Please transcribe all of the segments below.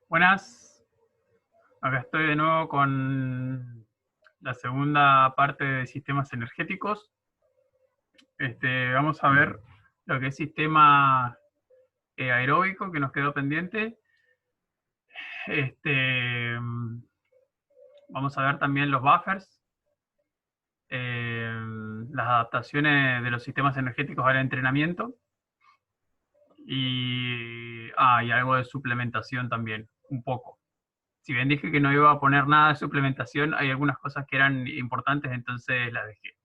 Buenas, acá estoy de nuevo con la segunda parte de sistemas energéticos. Vamos a ver lo que es sistema aeróbico que nos quedó pendiente. Vamos a ver también los buffers, las adaptaciones de los sistemas energéticos al entrenamiento y algo de suplementación también, un poco. Si bien dije que no iba a poner nada de suplementación, hay algunas cosas que eran importantes, entonces las dejé.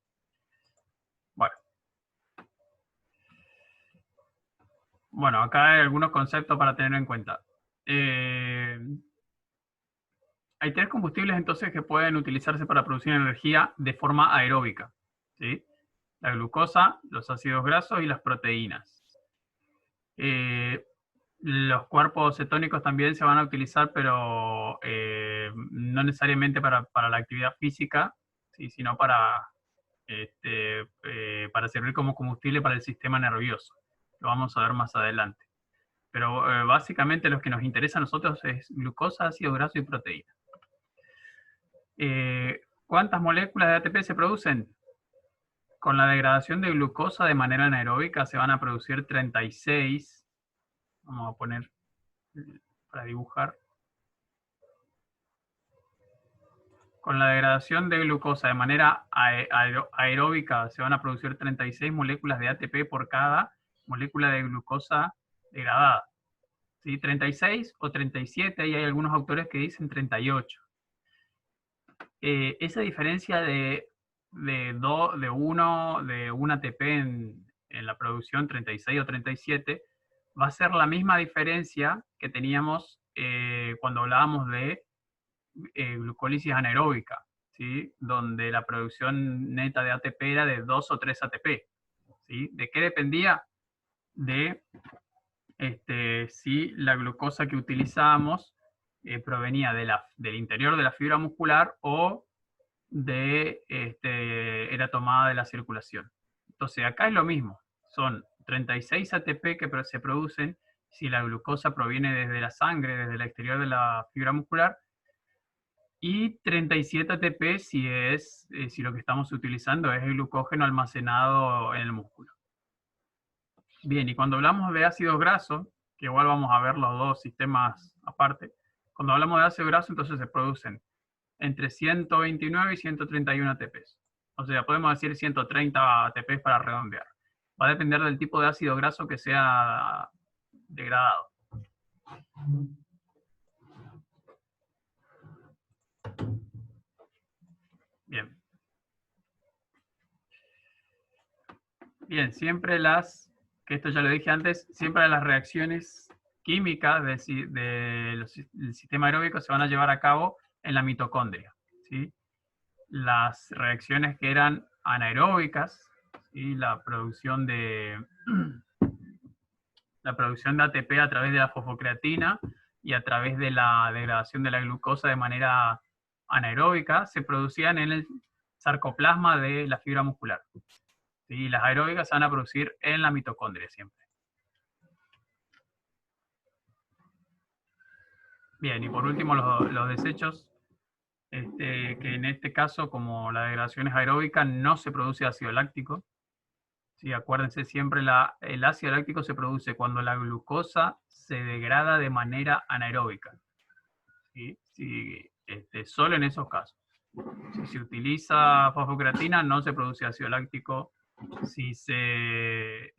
Bueno, acá hay algunos conceptos para tener en cuenta. Hay tres combustibles entonces que pueden utilizarse para producir energía de forma aeróbica, ¿sí? La glucosa, los ácidos grasos y las proteínas. Los cuerpos cetónicos también se van a utilizar, pero no necesariamente para la actividad física, ¿sí? Sino para servir como combustible para el sistema nervioso. Lo vamos a ver más adelante. Pero básicamente lo que nos interesa a nosotros es glucosa, ácido graso y proteína. ¿Cuántas moléculas de ATP se producen? Con la degradación de glucosa de manera anaeróbica se van a producir 36. Vamos a poner para dibujar. Con la degradación de glucosa de manera aeróbica se van a producir 36 moléculas de ATP por cada molécula de glucosa degradada. ¿Sí? 36 o 37, y hay algunos autores que dicen 38. Esa diferencia de un ATP en la producción 36 o 37 va a ser la misma diferencia que teníamos cuando hablábamos de glucólisis anaeróbica, ¿sí? Donde la producción neta de ATP era de 2 o 3 ATP. ¿Sí? ¿De qué dependía? De si la glucosa que utilizábamos provenía del interior de la fibra muscular o era tomada de la circulación. Entonces acá es lo mismo, son 36 ATP que se producen si la glucosa proviene desde la sangre, desde el exterior de la fibra muscular, y 37 ATP si lo que estamos utilizando es el glucógeno almacenado en el músculo. Bien, y cuando hablamos de ácidos grasos, que igual vamos a ver los dos sistemas aparte, cuando hablamos de ácido graso, entonces se producen entre 129 y 131 ATPs. O sea, podemos decir 130 ATPs para redondear. Va a depender del tipo de ácido graso que sea degradado. Bien. Bien, siempre que esto ya lo dije antes, siempre las reacciones químicas del sistema aeróbico se van a llevar a cabo en la mitocondria, ¿sí? Las reacciones que eran anaeróbicas, ¿sí? La producción de ATP a través de la fosfocreatina y a través de la degradación de la glucosa de manera anaeróbica, se producían en el sarcoplasma de la fibra muscular. ¿Sí? Las aeróbicas se van a producir en la mitocondria siempre. Bien, y por último los desechos, que en este caso, como la degradación es aeróbica, no se produce ácido láctico. Sí, acuérdense siempre, el ácido láctico se produce cuando la glucosa se degrada de manera anaeróbica. ¿Sí? Sí, solo en esos casos. Si se utiliza fosfocreatina, no se produce ácido láctico. Si se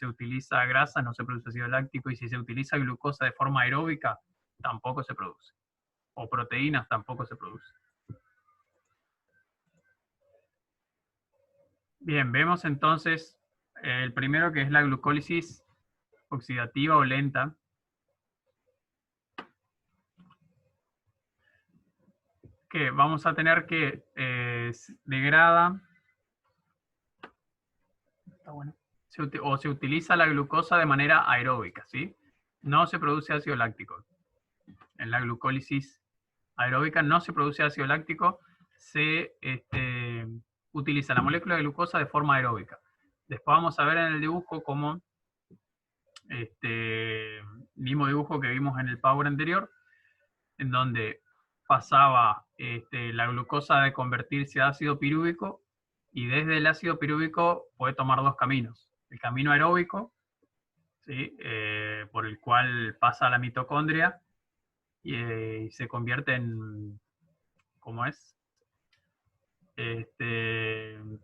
utiliza grasa, no se produce ácido láctico. Y si se utiliza glucosa de forma aeróbica, tampoco se produce. O proteínas, tampoco se produce. Bien, vemos entonces el primero, que es la glucólisis oxidativa o lenta. Que vamos a tener que degrada, está bueno, o se utiliza la glucosa de manera aeróbica, ¿sí? No se produce ácido láctico. En la glucólisis aeróbica no se produce ácido láctico, se utiliza la molécula de glucosa de forma aeróbica. Después vamos a ver en el dibujo cómo mismo dibujo que vimos en el Power anterior, en donde pasaba la glucosa de convertirse a ácido pirúvico, y desde el ácido pirúvico puede tomar dos caminos. El camino aeróbico, ¿sí? Por el cual pasa a la mitocondria y se convierte en, ¿cómo es? En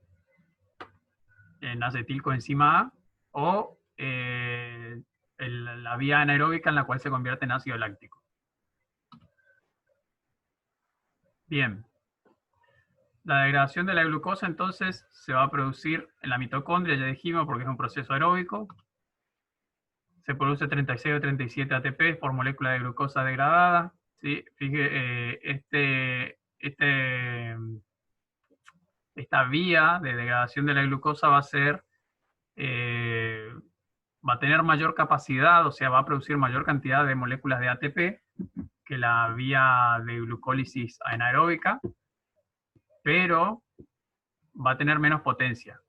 acetilcoenzima A, o la vía anaeróbica, en la cual se convierte en ácido láctico. Bien. La degradación de la glucosa entonces se va a producir en la mitocondria, ya dijimos, porque es un proceso aeróbico. Se produce 36 o 37 ATP por molécula de glucosa degradada. ¿Sí? Esta vía de degradación de la glucosa va a tener mayor capacidad, o sea, va a producir mayor cantidad de moléculas de ATP que la vía de glucólisis anaeróbica, pero va a tener menos potencia.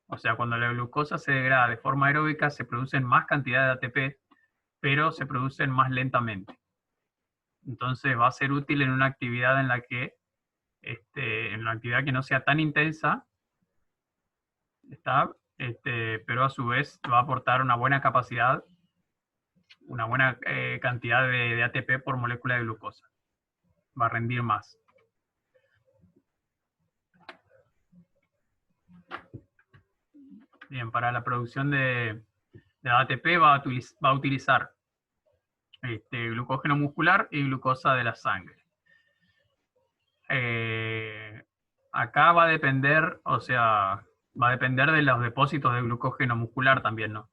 O sea, cuando la glucosa se degrada de forma aeróbica, se producen más cantidad de ATP, pero se producen más lentamente. Entonces va a ser útil en una actividad en la que, en una actividad que no sea tan intensa, pero a su vez va a aportar una buena capacidad, una buena cantidad de ATP por molécula de glucosa. Va a rendir más. Bien, para la producción de ATP va a utilizar glucógeno muscular y glucosa de la sangre. Acá va a depender, o sea, va a depender de los depósitos de glucógeno muscular también, ¿no?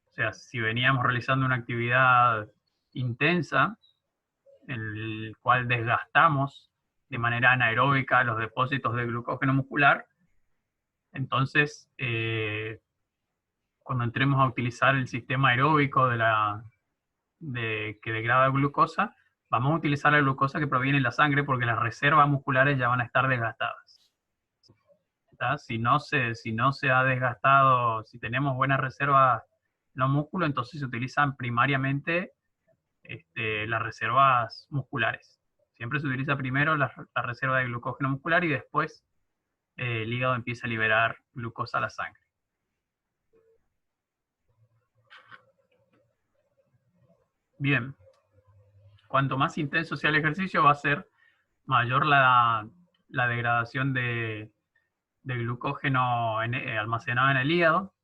O sea, si veníamos realizando una actividad intensa, en el cual desgastamos de manera anaeróbica los depósitos de glucógeno muscular, entonces, cuando entremos a utilizar el sistema aeróbico que degrada glucosa, vamos a utilizar la glucosa que proviene de la sangre, porque las reservas musculares ya van a estar desgastadas. Si no se ha desgastado, si tenemos buenas reservas en los músculos, entonces se utilizan primariamente las reservas musculares. Siempre se utiliza primero la reserva de glucógeno muscular, y después el hígado empieza a liberar glucosa a la sangre. Bien. Cuanto más intenso sea el ejercicio, va a ser mayor la degradación de glucógeno almacenado en el hígado.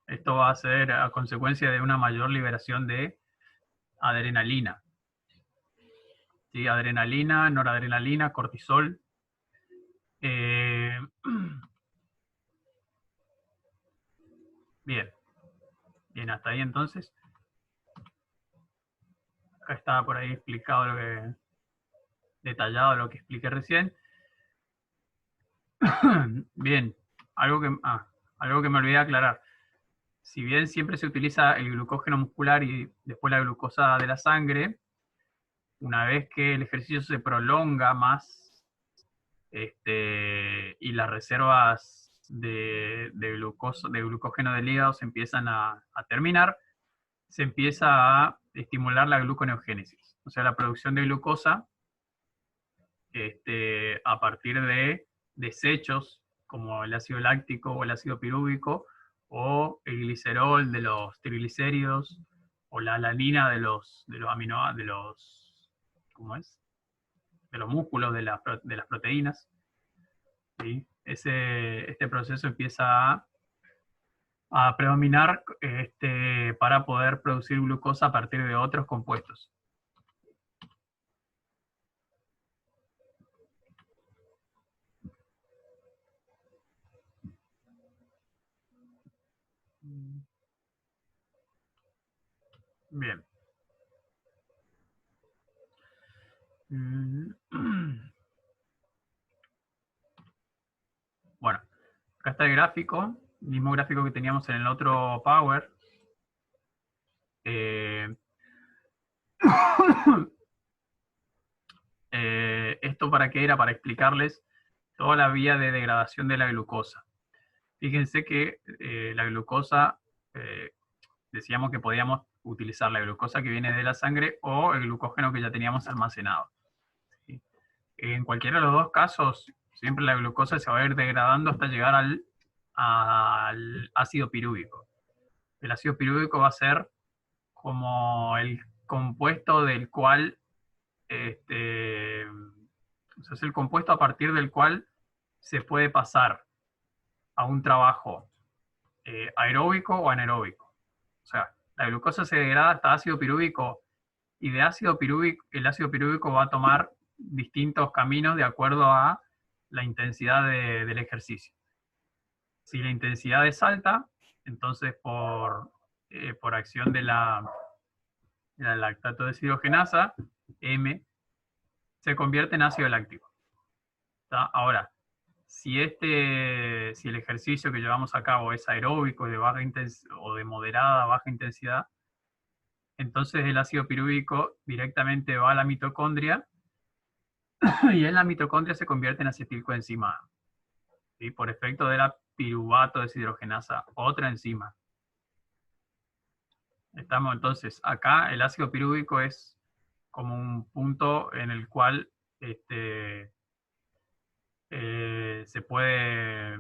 Esto va a ser a consecuencia de una mayor liberación de adrenalina. ¿Sí? Adrenalina, noradrenalina, cortisol. Bien. Bien, hasta ahí entonces. Acá estaba por ahí explicado detallado lo que expliqué recién. Bien, algo que me olvidé aclarar. Si bien siempre se utiliza el glucógeno muscular y después la glucosa de la sangre, una vez que el ejercicio se prolonga más, y las reservas de glucógeno del hígado se empiezan a terminar, se empieza a estimular la gluconeogénesis, o sea, la producción de glucosa a partir de desechos como el ácido láctico o el ácido pirúvico, o el glicerol de los triglicéridos, o la alanina de los ¿cómo es? De los músculos de las proteínas. ¿Sí? Este proceso empieza a predominar para poder producir glucosa a partir de otros compuestos. Bien. Bueno, acá está el gráfico, mismo gráfico que teníamos en el otro Power. ¿Esto para qué era? Para explicarles toda la vía de degradación de la glucosa. Fíjense que la glucosa, decíamos que podíamos utilizar la glucosa que viene de la sangre o el glucógeno que ya teníamos almacenado. ¿Sí? En cualquiera de los dos casos, siempre la glucosa se va a ir degradando hasta llegar al ácido pirúvico. El ácido pirúvico va a ser como el compuesto del cual, o sea, es el compuesto a partir del cual se puede pasar a un trabajo aeróbico o anaeróbico. O sea, la glucosa se degrada hasta ácido pirúvico y de ácido pirúvico, el ácido pirúvico va a tomar distintos caminos de acuerdo a la intensidad del ejercicio. Si la intensidad es alta, entonces por acción de la lactato deshidrogenasa, M, se convierte en ácido láctico. ¿Está? Ahora, si el ejercicio que llevamos a cabo es aeróbico de baja o de moderada a baja intensidad, entonces el ácido pirúvico directamente va a la mitocondria y en la mitocondria se convierte en acetilcoenzima A, ¿sí? Por efecto de la piruvato deshidrogenasa, otra enzima. Estamos entonces acá, el ácido pirúvico es como un punto en el cual se puede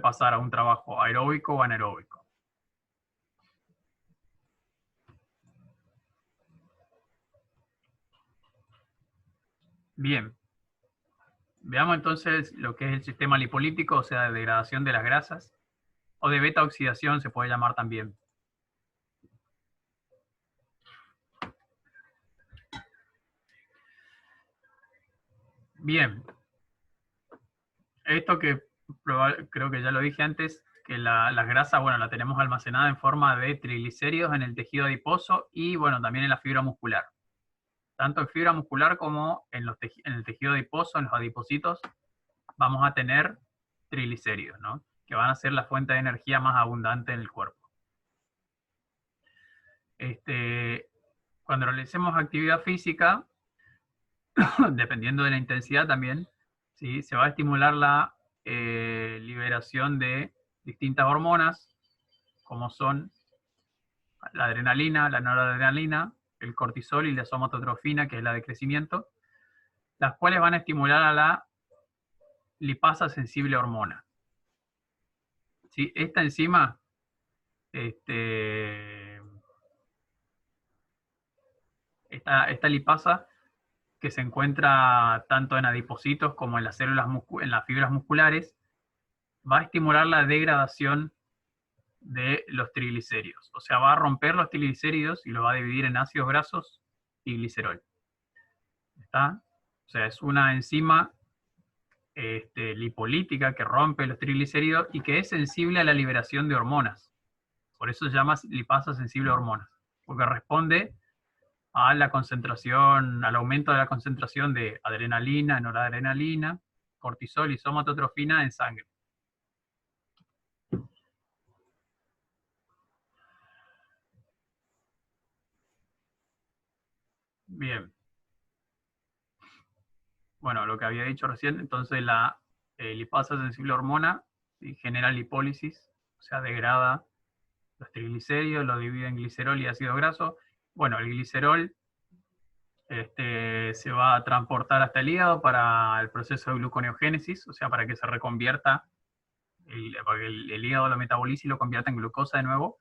pasar a un trabajo aeróbico o anaeróbico. Bien, veamos entonces lo que es el sistema lipolítico, o sea, de degradación de las grasas, o de beta oxidación se puede llamar también. Bien, esto que creo que ya lo dije antes, que las grasas, bueno, la tenemos almacenada en forma de triglicéridos en el tejido adiposo y, bueno, también en la fibra muscular. Tanto en fibra muscular como en el tejido adiposo, en los adipocitos, vamos a tener triglicéridos, ¿no? Que van a ser la fuente de energía más abundante en el cuerpo. Cuando realicemos actividad física, dependiendo de la intensidad también, ¿sí? Se va a estimular la liberación de distintas hormonas, como son la adrenalina, la noradrenalina, el cortisol y la somatotrofina, que es la de crecimiento, las cuales van a estimular a la lipasa sensible hormona. ¿Sí? Esta enzima, esta lipasa, que se encuentra tanto en adipocitos como en las células en las fibras musculares, va a estimular la degradación de los triglicéridos. O sea, va a romper los triglicéridos y los va a dividir en ácidos grasos y glicerol. ¿Está? O sea, es una enzima lipolítica que rompe los triglicéridos y que es sensible a la liberación de hormonas. Por eso se llama lipasa sensible a hormonas, porque responde a la concentración, al aumento de la concentración de adrenalina, noradrenalina, cortisol y somatotrofina en sangre. Bien. Bueno, lo que había dicho recién, entonces la lipasa sensible a hormona genera lipólisis, o sea, degrada los triglicéridos, lo divide en glicerol y ácido graso. Bueno, el glicerol se va a transportar hasta el hígado para el proceso de gluconeogénesis, o sea, para que se reconvierta, para que el hígado lo metabolice y lo convierta en glucosa de nuevo,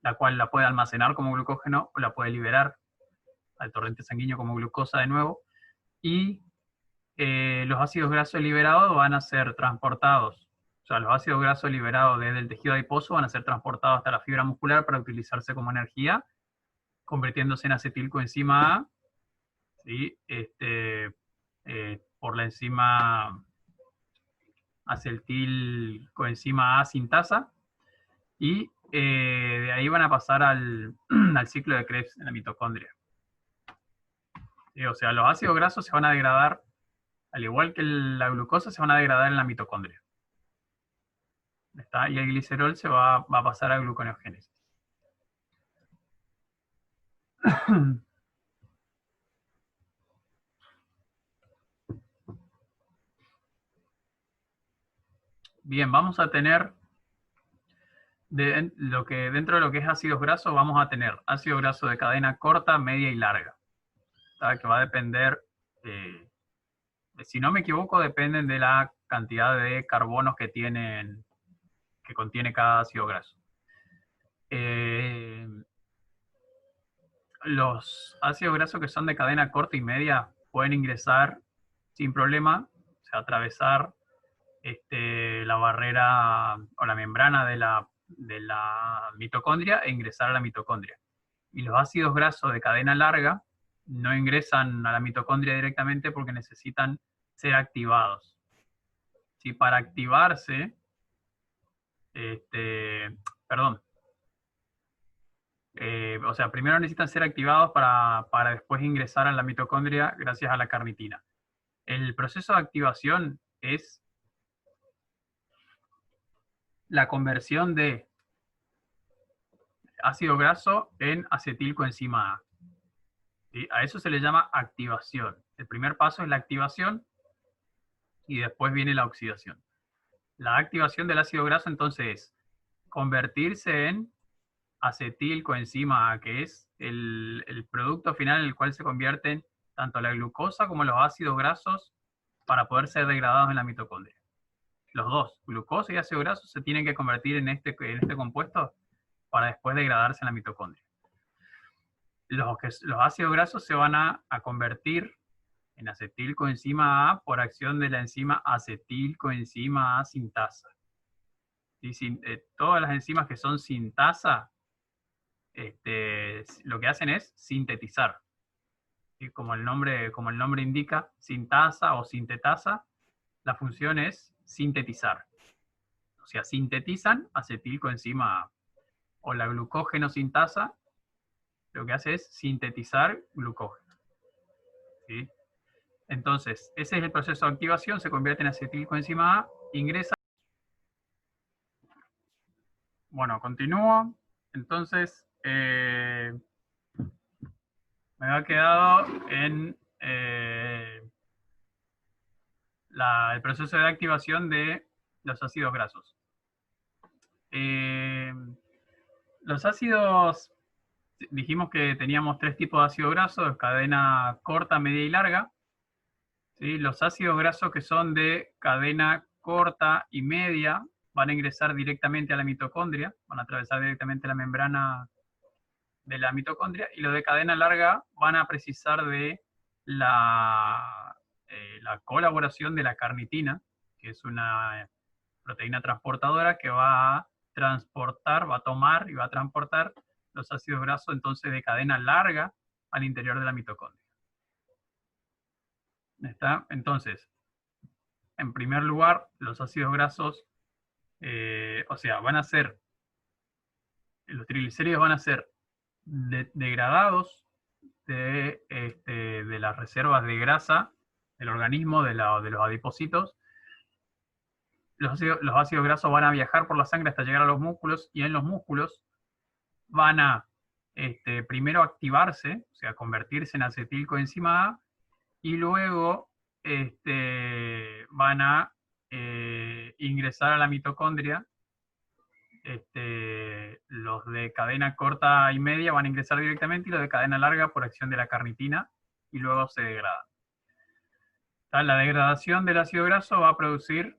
la cual la puede almacenar como glucógeno o la puede liberar al torrente sanguíneo como glucosa de nuevo. Y los ácidos grasos liberados van a ser transportados, o sea, los ácidos grasos liberados desde el tejido adiposo van a ser transportados hasta la fibra muscular para utilizarse como energía, convirtiéndose en acetilcoenzima A, ¿sí? Por la enzima acetilcoenzima A sintasa, y de ahí van a pasar al ciclo de Krebs en la mitocondria. O sea, los ácidos grasos se van a degradar, al igual que la glucosa, se van a degradar en la mitocondria. ¿Está? Y el glicerol se va a pasar a gluconeogénesis. Bien, vamos a tener dentro de lo que es ácidos grasos vamos a tener ácido graso de cadena corta, media y larga. ¿Tá? Que va a depender, si no me equivoco, dependen de la cantidad de carbonos que contiene cada ácido graso. Los ácidos grasos que son de cadena corta y media pueden ingresar sin problema, o sea, atravesar la barrera o la membrana de la mitocondria e ingresar a la mitocondria. Y los ácidos grasos de cadena larga no ingresan a la mitocondria directamente porque necesitan ser activados. Si para activarse, perdón, o sea, primero necesitan ser activados para después ingresar a la mitocondria gracias a la carnitina. El proceso de activación es la conversión de ácido graso en acetilcoenzima A. ¿Sí? A eso se le llama activación. El primer paso es la activación y después viene la oxidación. La activación del ácido graso entonces es convertirse en acetilcoenzima A, que es el producto final en el cual se convierten tanto la glucosa como los ácidos grasos para poder ser degradados en la mitocondria. Los dos, glucosa y ácido graso, se tienen que convertir en este compuesto para después degradarse en la mitocondria. Los ácidos grasos se van a convertir en acetilcoenzima A por acción de la enzima acetilcoenzima A sintasa. Todas las enzimas que son sintasa, lo que hacen es sintetizar. ¿Sí? Como el nombre indica, sintasa o sintetasa, la función es sintetizar. O sea, sintetizan acetilcoenzima A. O la glucógeno sintasa, lo que hace es sintetizar glucógeno. ¿Sí? Entonces, ese es el proceso de activación, se convierte en acetilcoenzima A, ingresa. Bueno, continúo. Entonces, me ha quedado en el proceso de activación de los ácidos grasos. Los ácidos, dijimos que teníamos tres tipos de ácido graso, de cadena corta, media y larga. ¿Sí? Los ácidos grasos que son de cadena corta y media van a ingresar directamente a la mitocondria, van a atravesar directamente la membrana de la mitocondria, y los de cadena larga van a precisar de la colaboración de la carnitina, que es una proteína transportadora que va a transportar, va a tomar y va a transportar los ácidos grasos entonces de cadena larga al interior de la mitocondria. ¿Está? Entonces, en primer lugar, los ácidos grasos, o sea, los triglicéridos van a ser degradados de las reservas de grasa del organismo, de los adipocitos. Los ácidos grasos van a viajar por la sangre hasta llegar a los músculos, y en los músculos van a primero activarse, o sea, convertirse en acetilcoenzima A, y luego van a ingresar a la mitocondria. Los de cadena corta y media van a ingresar directamente, y los de cadena larga por acción de la carnitina, y luego se degradan. La degradación del ácido graso va a producir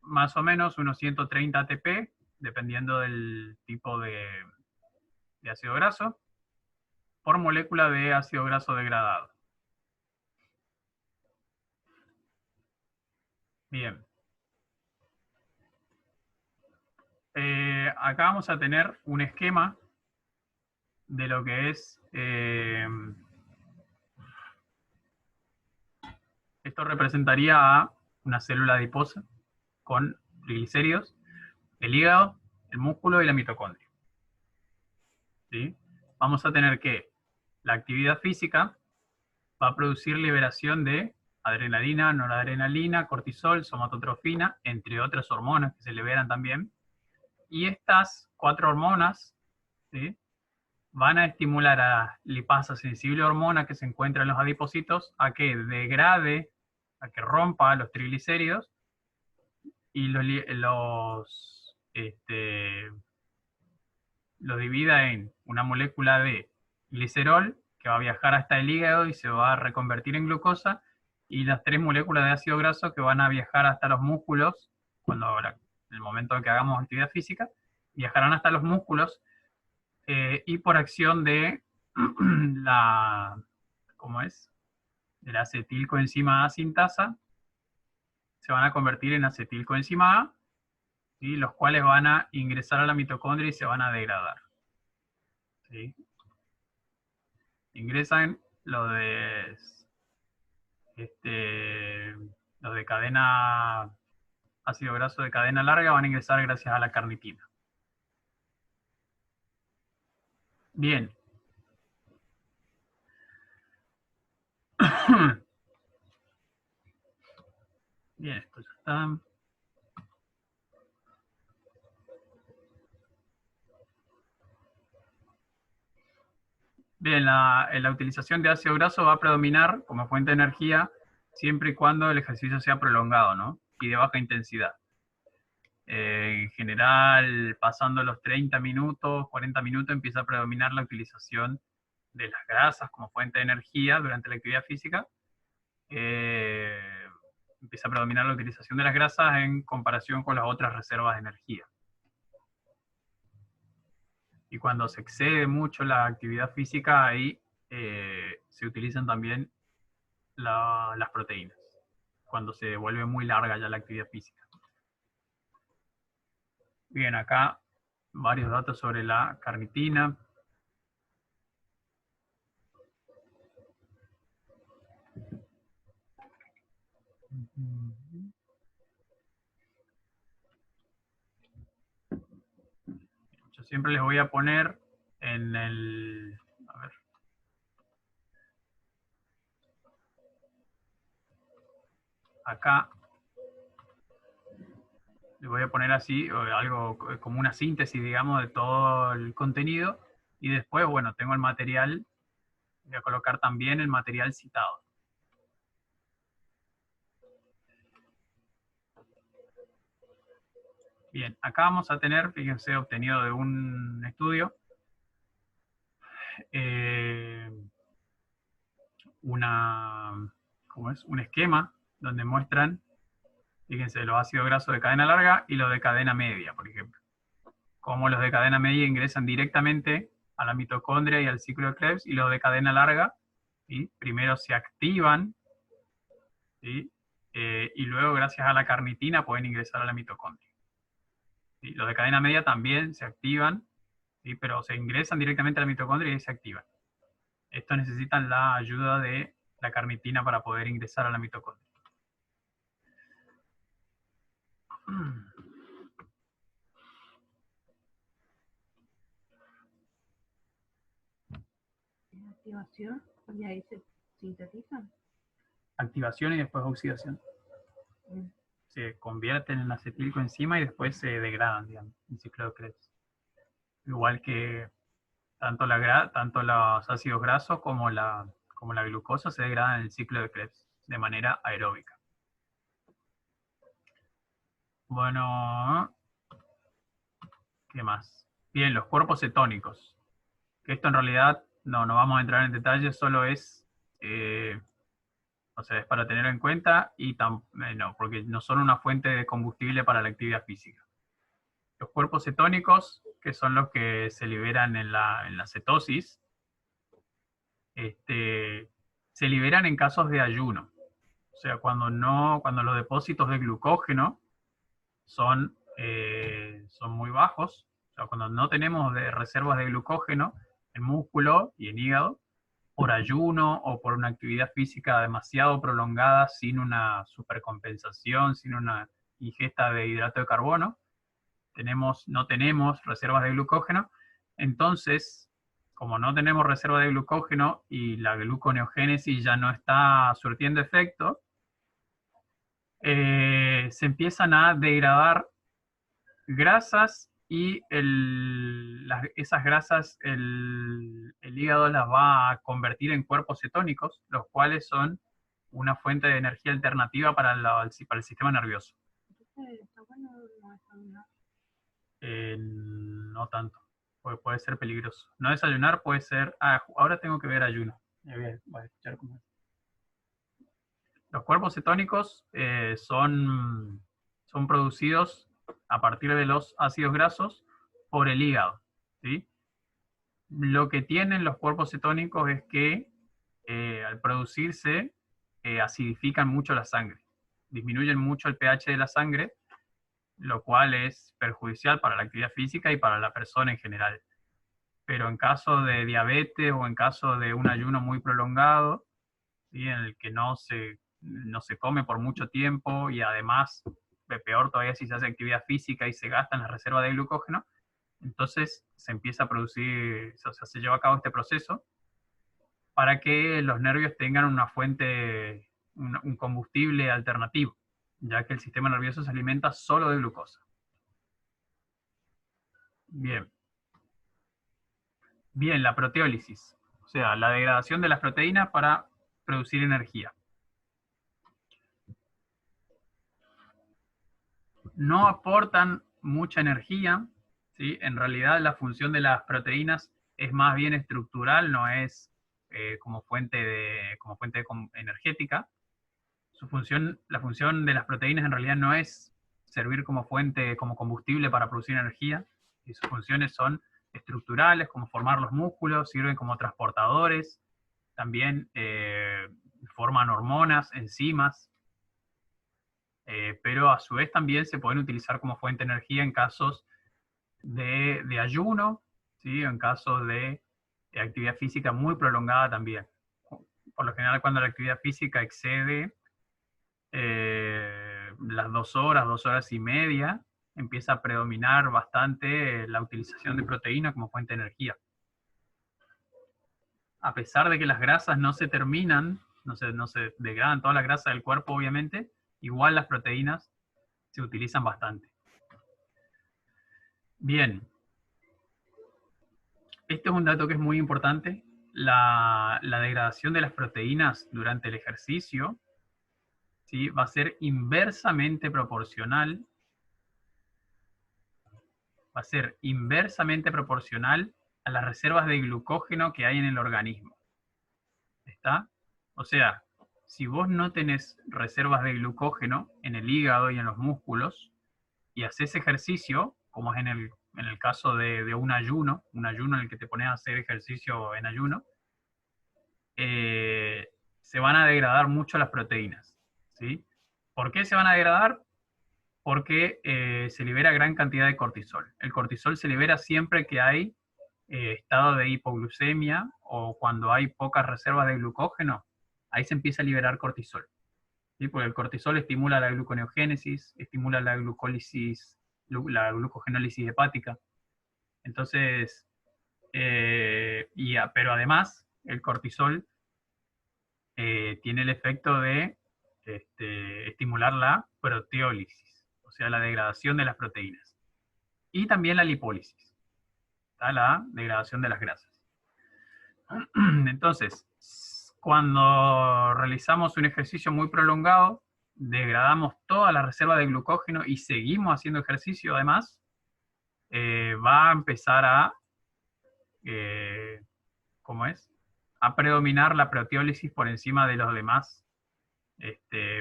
más o menos unos 130 ATP, dependiendo del tipo de ácido graso, por molécula de ácido graso degradado. Bien. Acá vamos a tener un esquema de lo que es... esto representaría a una célula adiposa con triglicéridos, el hígado, el músculo y la mitocondria. ¿Sí? Vamos a tener que la actividad física va a producir liberación de adrenalina, noradrenalina, cortisol, somatotrofina, entre otras hormonas que se liberan también. Y estas 4 hormonas, ¿sí?, van a estimular a la lipasa sensible hormona que se encuentra en los adipocitos a que degrade, a que rompa los triglicéridos, y lo divida en una molécula de glicerol, que va a viajar hasta el hígado y se va a reconvertir en glucosa, y las 3 moléculas de ácido graso que van a viajar hasta los músculos, en el momento en que hagamos actividad física, viajarán hasta los músculos, y por acción de la, ¿cómo es? De la acetilcoenzima A sintasa, se van a convertir en acetilcoenzima A, ¿sí? Los cuales van a ingresar a la mitocondria y se van a degradar. ¿Sí? Ingresan los de cadena, ácido graso de cadena larga, van a ingresar gracias a la carnitina. Bien. Bien, esto ya está. Bien, la utilización de ácido graso va a predominar como fuente de energía siempre y cuando el ejercicio sea prolongado, ¿no? Y de baja intensidad. En general, pasando los 30 minutos, 40 minutos, empieza a predominar la utilización de las grasas como fuente de energía durante la actividad física. Empieza a predominar la utilización de las grasas en comparación con las otras reservas de energía. Y cuando se excede mucho la actividad física, ahí se utilizan también las proteínas, cuando se vuelve muy larga ya la actividad física. Bien, acá varios datos sobre la carnitina. Yo siempre les voy a poner en el... A ver. Acá les voy a poner así, algo como una síntesis, digamos, de todo el contenido. Y después, bueno, tengo el material, voy a colocar también el material citado. Bien, acá vamos a tener, fíjense, obtenido de un estudio, ¿cómo es? Un esquema donde muestran, fíjense, los ácidos grasos de cadena larga y los de cadena media, por ejemplo. Cómo los de cadena media ingresan directamente a la mitocondria y al ciclo de Krebs, y los de cadena larga, ¿sí? Primero se activan, ¿sí? Y luego, gracias a la carnitina, pueden ingresar a la mitocondria. ¿Sí? Los de cadena media también se activan, ¿sí? Pero se ingresan directamente a la mitocondria y se activan. Estos necesitan la ayuda de la carnitina para poder ingresar a la mitocondria. Activación, y ahí se sintetizan. Activación y después oxidación. Se convierten en acetilcoenzima y después se degradan, digamos, en ciclo de Krebs. Igual que tanto los ácidos grasos como la glucosa se degradan en el ciclo de Krebs de manera aeróbica. Bueno, ¿qué más? Bien, los cuerpos cetónicos. Esto en realidad no vamos a entrar en detalle, solo es, o sea, es para tener en cuenta y no, porque no son una fuente de combustible para la actividad física. Los cuerpos cetónicos, que son los que se liberan en la cetosis, se liberan en casos de ayuno. O sea, cuando los depósitos de glucógeno son muy bajos, o sea, cuando no tenemos reservas de glucógeno en músculo y en hígado, por ayuno o por una actividad física demasiado prolongada, sin una supercompensación, sin una ingesta de hidrato de carbono, no tenemos reservas de glucógeno. Entonces, como no tenemos reserva de glucógeno y la gluconeogénesis ya no está surtiendo efecto, se empiezan a degradar grasas y esas grasas el hígado las va a convertir en cuerpos cetónicos, los cuales son una fuente de energía alternativa para el sistema nervioso. Entonces, está bueno no desayunar. No tanto, puede ser peligroso. No desayunar puede ser, ahora tengo que ver ayuno. Voy a escuchar cómo es. Los cuerpos cetónicos son producidos a partir de los ácidos grasos por el hígado, ¿sí? Lo que tienen los cuerpos cetónicos es que al producirse acidifican mucho la sangre, disminuyen mucho el pH de la sangre, lo cual es perjudicial para la actividad física y para la persona en general. Pero en caso de diabetes o en caso de un ayuno muy prolongado, ¿sí? En el que no se come por mucho tiempo y además, peor todavía si se hace actividad física y se gastan las reservas de glucógeno, entonces se empieza a producir, o sea, se lleva a cabo este proceso para que los nervios tengan una fuente, un combustible alternativo, ya que el sistema nervioso se alimenta solo de glucosa. Bien. Bien, la proteólisis, o sea, la degradación de las proteínas para producir energía. No aportan mucha energía, ¿sí? En realidad la función de las proteínas es más bien estructural, no es como fuente energética. La función de las proteínas en realidad no es servir como fuente, como combustible para producir energía, y sus funciones son estructurales, como formar los músculos, sirven como transportadores, también forman hormonas, enzimas, pero a su vez también se pueden utilizar como fuente de energía en casos de ayuno, ¿sí? O en casos de actividad física muy prolongada también. Por lo general, cuando la actividad física excede las 2 horas y media, empieza a predominar bastante la utilización de proteína como fuente de energía. A pesar de que las grasas no se terminan, no se degradan toda la grasa del cuerpo, obviamente, igual las proteínas se utilizan bastante. Bien. Este es un dato que es muy importante. La degradación de las proteínas durante el ejercicio, ¿sí? Va a ser inversamente proporcional. Va a ser inversamente proporcional a las reservas de glucógeno que hay en el organismo. ¿Está? O sea, si vos no tenés reservas de glucógeno en el hígado y en los músculos, y haces ejercicio, como es en el caso de un ayuno en el que te pones a hacer ejercicio en ayuno, se van a degradar mucho las proteínas, ¿sí? ¿Por qué se van a degradar? Porque se libera gran cantidad de cortisol. El cortisol se libera siempre que hay estado de hipoglucemia o cuando hay pocas reservas de glucógeno, ahí se empieza a liberar cortisol. ¿Sí? Porque el cortisol estimula la gluconeogénesis, estimula la glucólisis, la glucogenólisis hepática. Entonces, pero además, el cortisol tiene el efecto de estimular la proteólisis, o sea, la degradación de las proteínas. Y también la lipólisis, ¿tá? La degradación de las grasas. Entonces, cuando realizamos un ejercicio muy prolongado, degradamos toda la reserva de glucógeno y seguimos haciendo ejercicio además, va a empezar a, ¿cómo es? A predominar la proteólisis por encima de los demás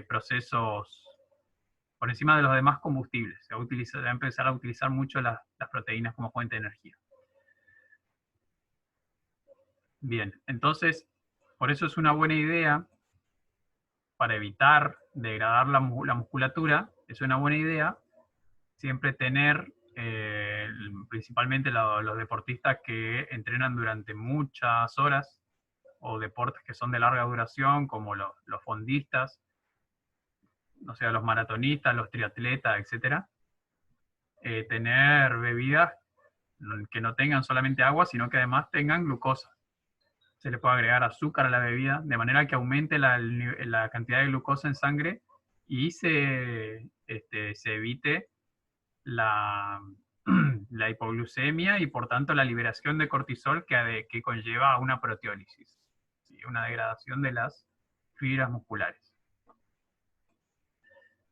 procesos, por encima de los demás combustibles. Se va a empezar a utilizar mucho las proteínas como fuente de energía. Bien, entonces, por eso es una buena idea, para evitar degradar la musculatura, es una buena idea siempre tener, principalmente los deportistas que entrenan durante muchas horas, o deportes que son de larga duración, como los fondistas, o sea, los maratonistas, los triatletas, etc. Tener bebidas que no tengan solamente agua, sino que además tengan glucosa. Se le puede agregar azúcar a la bebida, de manera que aumente la cantidad de glucosa en sangre y se evite la hipoglucemia y por tanto la liberación de cortisol que conlleva a una proteólisis, ¿sí? Una degradación de las fibras musculares.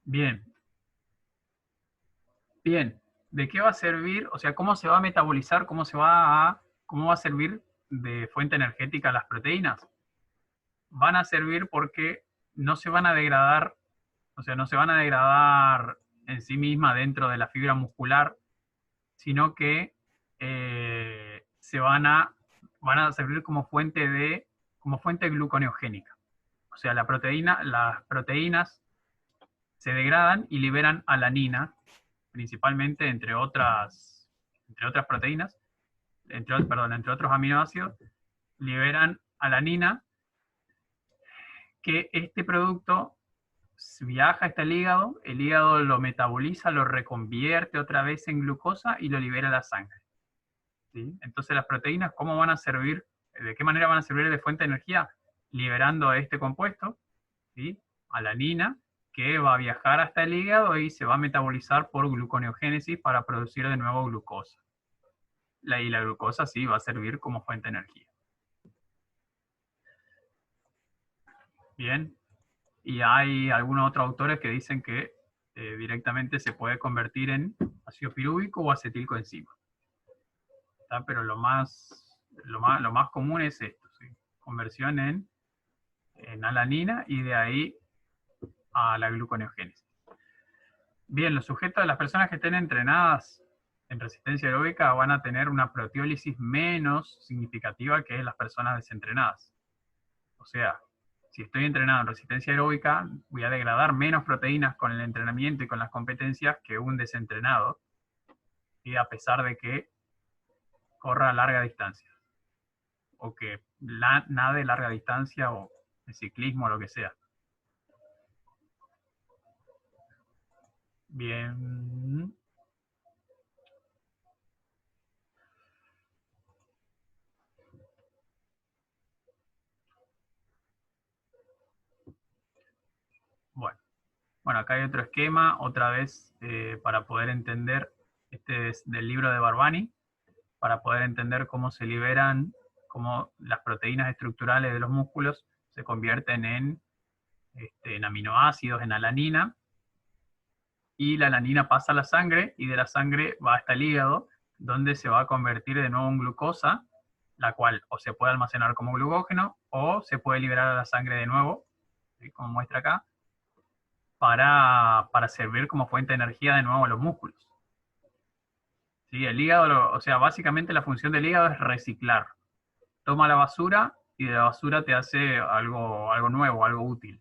Bien. Bien, ¿de qué va a servir? O sea, ¿cómo se va a metabolizar? ¿Cómo va a servir de fuente energética las proteínas? Van a servir porque no se van a degradar, o sea, no se van a degradar en sí misma dentro de la fibra muscular, sino que van a servir como fuente gluconeogénica. O sea, las proteínas se degradan y liberan alanina, principalmente entre otras proteínas, entre otros aminoácidos, liberan alanina, que este producto viaja hasta el hígado lo metaboliza, lo reconvierte otra vez en glucosa y lo libera a la sangre. ¿Sí? Entonces las proteínas, ¿cómo van a servir? ¿De qué manera van a servir de fuente de energía? Liberando a este compuesto, ¿sí? Alanina, que va a viajar hasta el hígado y se va a metabolizar por gluconeogénesis para producir de nuevo glucosa. Y la glucosa sí va a servir como fuente de energía. Bien. Y hay algunos otros autores que dicen que directamente se puede convertir en ácido pirúvico o acetilcoenzima. ¿Está? Pero lo más común es esto, ¿sí? Conversión en alanina y de ahí a la gluconeogénesis. Bien, los sujetos de las personas que estén entrenadas en resistencia aeróbica van a tener una proteólisis menos significativa que las personas desentrenadas. O sea, si estoy entrenado en resistencia aeróbica, voy a degradar menos proteínas con el entrenamiento y con las competencias que un desentrenado, y a pesar de que corra a larga distancia, o que nade larga distancia, o el ciclismo, o lo que sea. Bien. Bueno, acá hay otro esquema, otra vez, para poder entender, este es del libro de Barbani, para poder entender cómo se liberan, cómo las proteínas estructurales de los músculos se convierten en aminoácidos, en alanina, y la alanina pasa a la sangre, y de la sangre va hasta el hígado, donde se va a convertir de nuevo en glucosa, la cual o se puede almacenar como glucógeno, o se puede liberar a la sangre de nuevo, ¿sí? Como muestra acá, para servir como fuente de energía de nuevo a los músculos. ¿Sí? El hígado, o sea, básicamente la función del hígado es reciclar. Toma la basura y de la basura te hace algo nuevo, algo útil.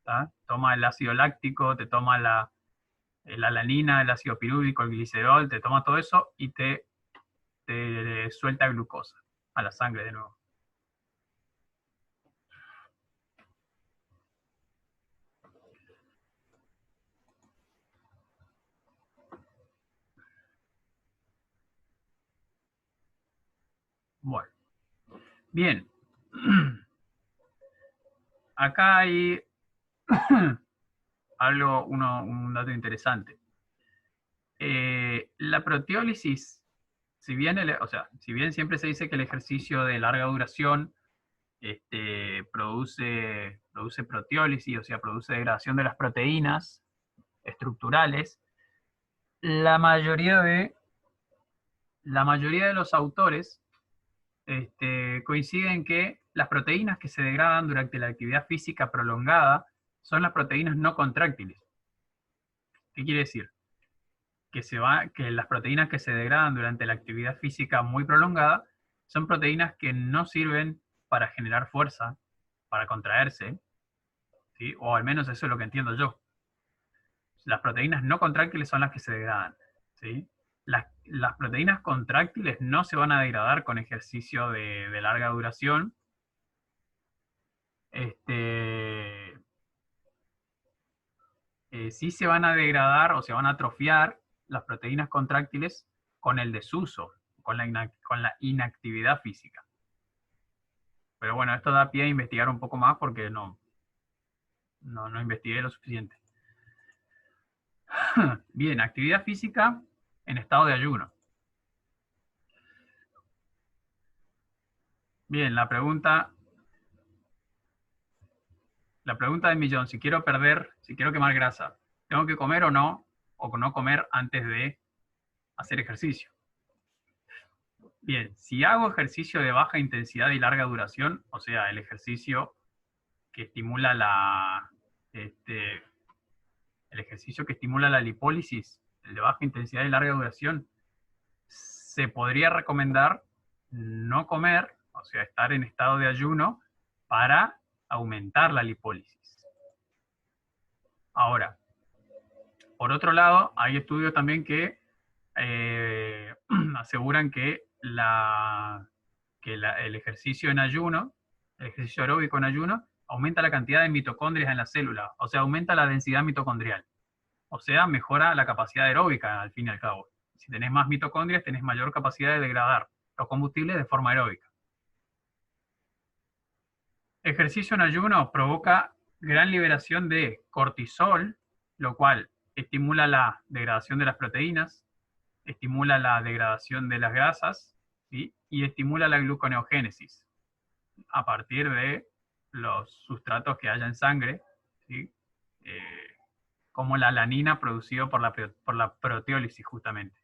¿Tá? Toma el ácido láctico, te toma la alanina, el ácido pirúvico, el glicerol, te toma todo eso y te suelta glucosa a la sangre de nuevo. Bueno, bien. Acá hay un dato interesante. La proteólisis, si bien siempre se dice que el ejercicio de larga duración produce proteólisis, o sea, produce degradación de las proteínas estructurales, la mayoría de los autores coinciden que las proteínas que se degradan durante la actividad física prolongada son las proteínas no contráctiles. ¿Qué quiere decir? Que las proteínas que se degradan durante la actividad física muy prolongada son proteínas que no sirven para generar fuerza, para contraerse, ¿sí? O al menos eso es lo que entiendo yo. Las proteínas no contráctiles son las que se degradan, ¿sí? Las proteínas contráctiles no se van a degradar con ejercicio de larga duración. Sí se van a degradar o se van a atrofiar las proteínas contráctiles con el desuso, con la inactividad física. Pero bueno, esto da pie a investigar un poco más porque no investigué lo suficiente. Bien, actividad física en estado de ayuno. Bien, la pregunta del millón: si quiero quemar grasa, ¿tengo que comer o no? ¿O no comer antes de hacer ejercicio. Bien, si hago ejercicio de baja intensidad y larga duración, o sea, el ejercicio que estimula el ejercicio que estimula la lipólisis, el de baja intensidad y larga duración, se podría recomendar no comer, o sea, estar en estado de ayuno para aumentar la lipólisis. Ahora, por otro lado, hay estudios también que aseguran que el ejercicio en ayuno, el ejercicio aeróbico en ayuno, aumenta la cantidad de mitocondrias en la célula, o sea, aumenta la densidad mitocondrial. O sea, mejora la capacidad aeróbica, al fin y al cabo. Si tenés más mitocondrias, tenés mayor capacidad de degradar los combustibles de forma aeróbica. Ejercicio en ayuno provoca gran liberación de cortisol, lo cual estimula la degradación de las proteínas, estimula la degradación de las grasas, ¿sí? Y estimula la gluconeogénesis a partir de los sustratos que haya en sangre, ¿sí? Como la alanina producido por la proteólisis justamente.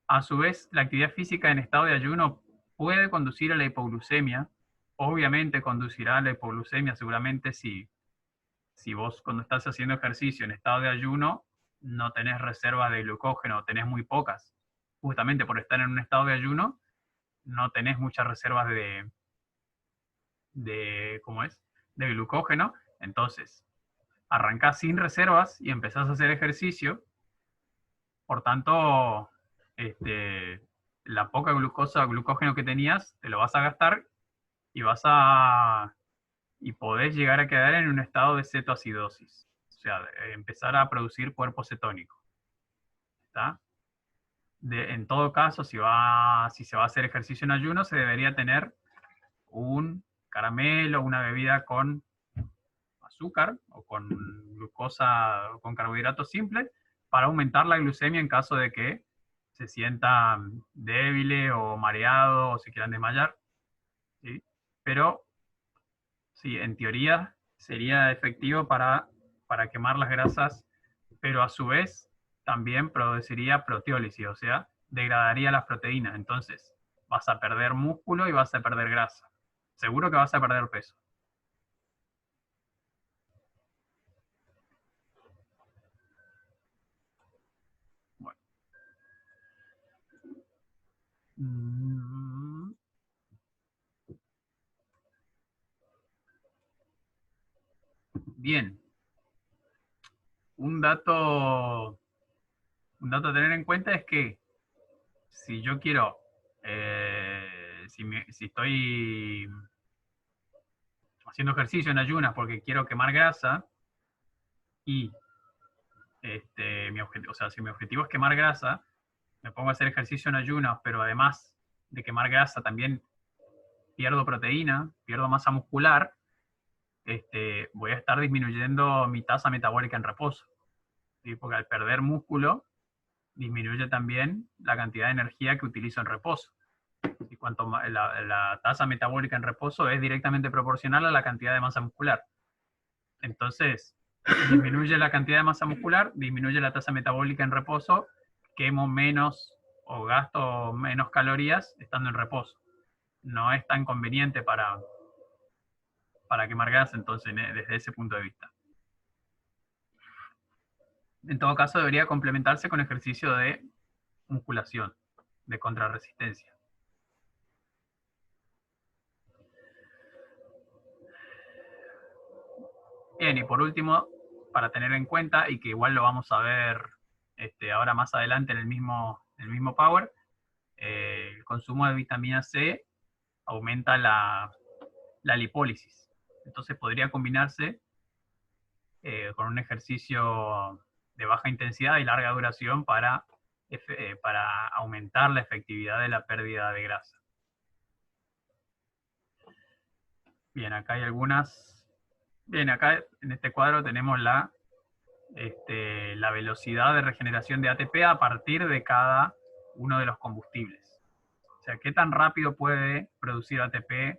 A su vez, la actividad física en estado de ayuno puede conducir a la hipoglucemia. Obviamente conducirá a la hipoglucemia seguramente si vos cuando estás haciendo ejercicio en estado de ayuno no tenés reservas de glucógeno, tenés muy pocas. Justamente por estar en un estado de ayuno no tenés muchas reservas ¿cómo es? De glucógeno. Entonces, arrancás sin reservas y empezás a hacer ejercicio. Por tanto, la poca glucógeno que tenías, te lo vas a gastar y y podés llegar a quedar en un estado de cetoacidosis. O sea, empezar a producir cuerpo cetónico. ¿Está? En todo caso, si se va a hacer ejercicio en ayuno, se debería tener un caramelo, una bebida con azúcar o con glucosa o con carbohidratos simples para aumentar la glucemia en caso de que se sientan débiles o mareados o se quieran desmayar. ¿Sí? Pero sí, en teoría sería efectivo para quemar las grasas, pero a su vez también produciría proteólisis, o sea, degradaría las proteínas. Entonces vas a perder músculo y vas a perder grasa. Seguro que vas a perder peso. Bueno. Bien. Un dato a tener en cuenta es que si yo quiero, si estoy haciendo ejercicio en ayunas porque quiero quemar grasa y o sea, si mi objetivo es quemar grasa, me pongo a hacer ejercicio en ayunas, pero además de quemar grasa también pierdo proteína, pierdo masa muscular, voy a estar disminuyendo mi tasa metabólica en reposo. ¿Sí? Porque al perder músculo, disminuye también la cantidad de energía que utilizo en reposo. Y cuanto más, la tasa metabólica en reposo es directamente proporcional a la cantidad de masa muscular. Entonces, disminuye la cantidad de masa muscular, disminuye la tasa metabólica en reposo, quemo menos o gasto menos calorías estando en reposo. No es tan conveniente para quemar gas, entonces, desde ese punto de vista. En todo caso, debería complementarse con ejercicio de musculación, de contrarresistencia. Bien, y por último, para tener en cuenta, y que igual lo vamos a ver ahora más adelante en el mismo Power, el consumo de vitamina C aumenta la lipólisis. Entonces podría combinarse con un ejercicio de baja intensidad y larga duración para aumentar la efectividad de la pérdida de grasa. Bien, acá hay algunas. Bien, acá en este cuadro tenemos la velocidad de regeneración de ATP a partir de cada uno de los combustibles. O sea, qué tan rápido puede producir ATP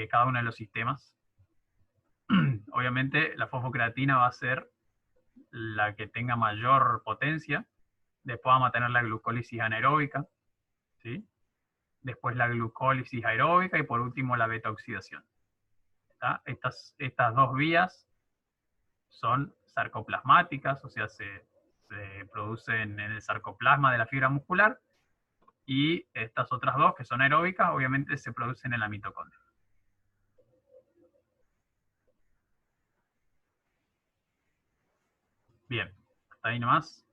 cada uno de los sistemas. Obviamente la fosfocreatina va a ser la que tenga mayor potencia, Después vamos a tener la glucólisis anaeróbica, ¿sí? Después la glucólisis aeróbica y por último la beta-oxidación. Estas dos vías son sarcoplasmáticas, o sea, se producen en el sarcoplasma de la fibra muscular, y estas otras dos, que son aeróbicas, obviamente se producen en la mitocondria. Bien, hasta ahí nomás.